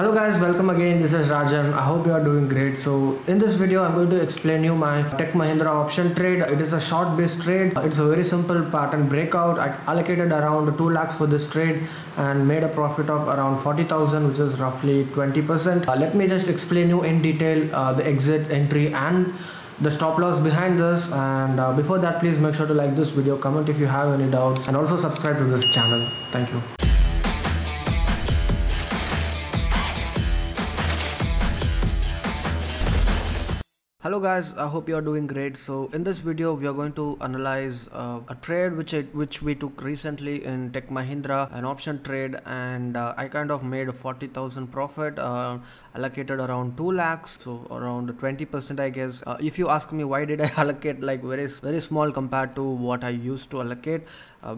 Hello guys, welcome again. This is Rajan. I hope you are doing great. So in this video, I'm going to explain you my Tech Mahindra option trade. It is a short based trade. It's a very simple pattern breakout. I allocated around 2 lakhs for this trade and made a profit of around 40,000, which is roughly 20%. Let me just explain you in detail the exit, entry and the stop loss behind this. And before that, please make sure to like this video, comment if you have any doubts, and also subscribe to this channel. Thank you. Hello guys, I hope you are doing great. So in this video we are going to analyze a trade which we took recently in Tech Mahindra, an option trade, and I kind of made a 40,000 profit, allocated around 2 lakhs, so around 20% I guess. If you ask me why did I allocate like very small compared to what I used to allocate,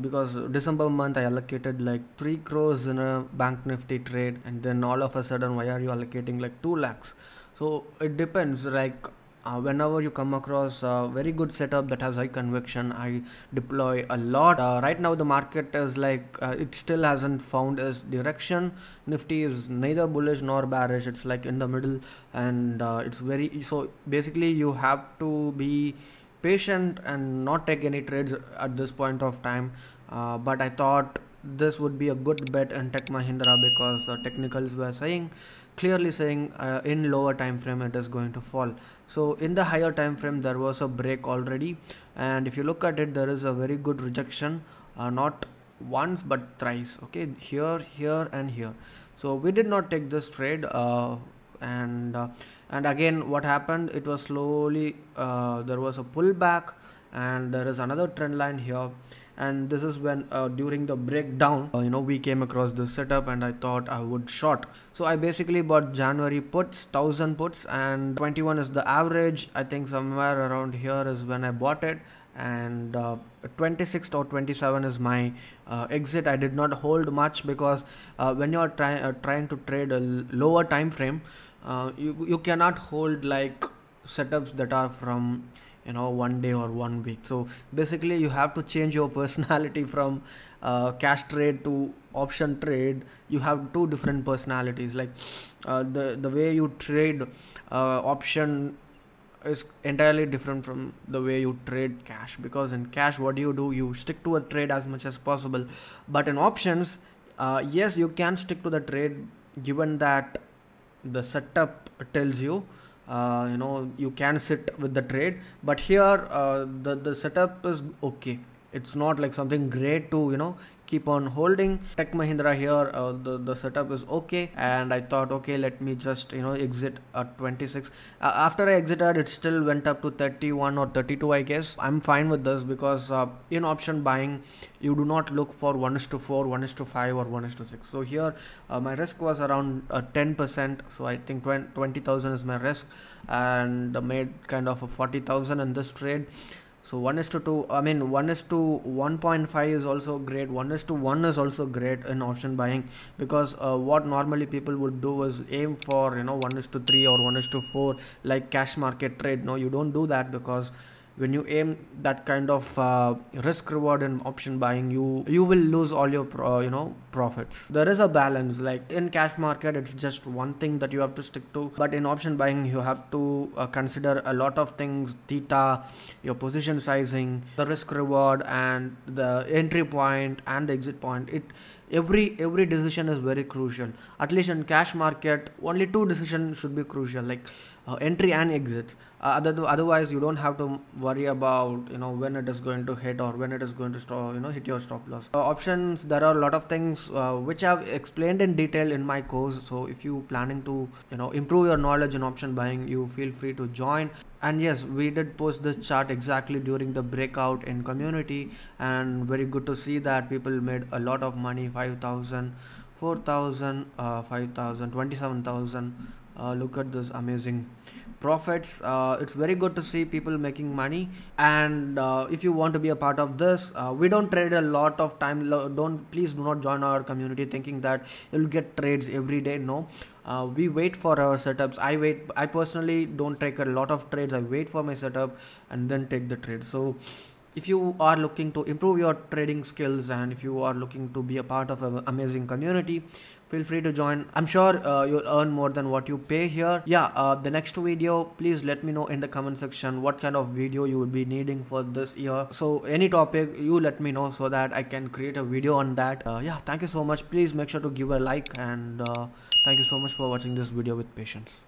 because December month I allocated like 3 crores in a bank nifty trade, and then all of a sudden why are you allocating like 2 lakhs? So it depends, like whenever you come across a very good setup that has high conviction, I deploy a lot. Right now the market is like it still hasn't found its direction. Nifty is neither bullish nor bearish, it's like in the middle, and it's very, so basically you have to be patient and not take any trades at this point of time. But I thought this would be a good bet in Tech Mahindra because technicals were clearly saying in lower time frame it is going to fall. So in the higher time frame there was a break already, and if you look at it, there is a very good rejection, not once but thrice. Okay, here and here. So we did not take this trade, and again what happened, it was slowly there was a pullback, and there is another trend line here. And this is when during the breakdown we came across this setup, and I thought I would short. So I basically bought January puts, 1000 puts, and 21 is the average. I think somewhere around here is when I bought it, and 26th or 27 is my exit. I did not hold much because when you are trying to trade a lower time frame, you cannot hold like setups that are from 1 day or 1 week. So basically you have to change your personality from cash trade to option trade. You have two different personalities, like the way you trade option is entirely different from the way you trade cash, because in cash what do, you stick to a trade as much as possible, but in options yes, you can stick to the trade given that the setup tells you you can sit with the trade. But here the setup is okay, it's not like something great to keep on holding. Tech Mahindra here, the setup is okay, and I thought, okay, let me just exit at 26. After I exited, it still went up to 31 or 32 I guess. I'm fine with this because in option buying you do not look for 1:4, 1:5 or 1:6. So here my risk was around 10%, so I think 20,000 is my risk, and made kind of a 40,000 in this trade. So 1:2, I mean 1:1.5 is also great. 1:1 is also great in option buying, because what normally people would do is aim for 1:3 or 1:4 like cash market trade. No, you don't do that, because when you aim that kind of risk reward in option buying, you will lose all your profits. There is a balance, like in cash market it's just one thing that you have to stick to, but in option buying you have to consider a lot of things: theta, your position sizing, the risk reward, and the entry point and the exit point. Every decision is very crucial. At least in cash market only two decisions should be crucial, like entry and exit. Otherwise you don't have to worry about when it is going to hit or when it is going to stop, hit your stop loss. Options, there are a lot of things which I've explained in detail in my course. So if you planning to improve your knowledge in option buying, you feel free to join. And yes, we did post this chart exactly during the breakout in community, and very good to see that people made a lot of money: 5,000, 4,000, 5,000, 27,000. Look at this amazing profits. It's very good to see people making money, and if you want to be a part of this, we don't trade a lot of time. Please do not join our community thinking that you'll get trades every day. No, we wait for our setups. I personally don't take a lot of trades. I wait for my setup and then take the trade. So if you are looking to improve your trading skills, and if you are looking to be a part of an amazing community, feel free to join. I'm sure you'll earn more than what you pay here. Yeah, the next video, please let me know in the comment section what kind of video you would be needing for this year. So any topic, you let me know so that I can create a video on that. Yeah, thank you so much. Please make sure to give a like, and thank you so much for watching this video with patience.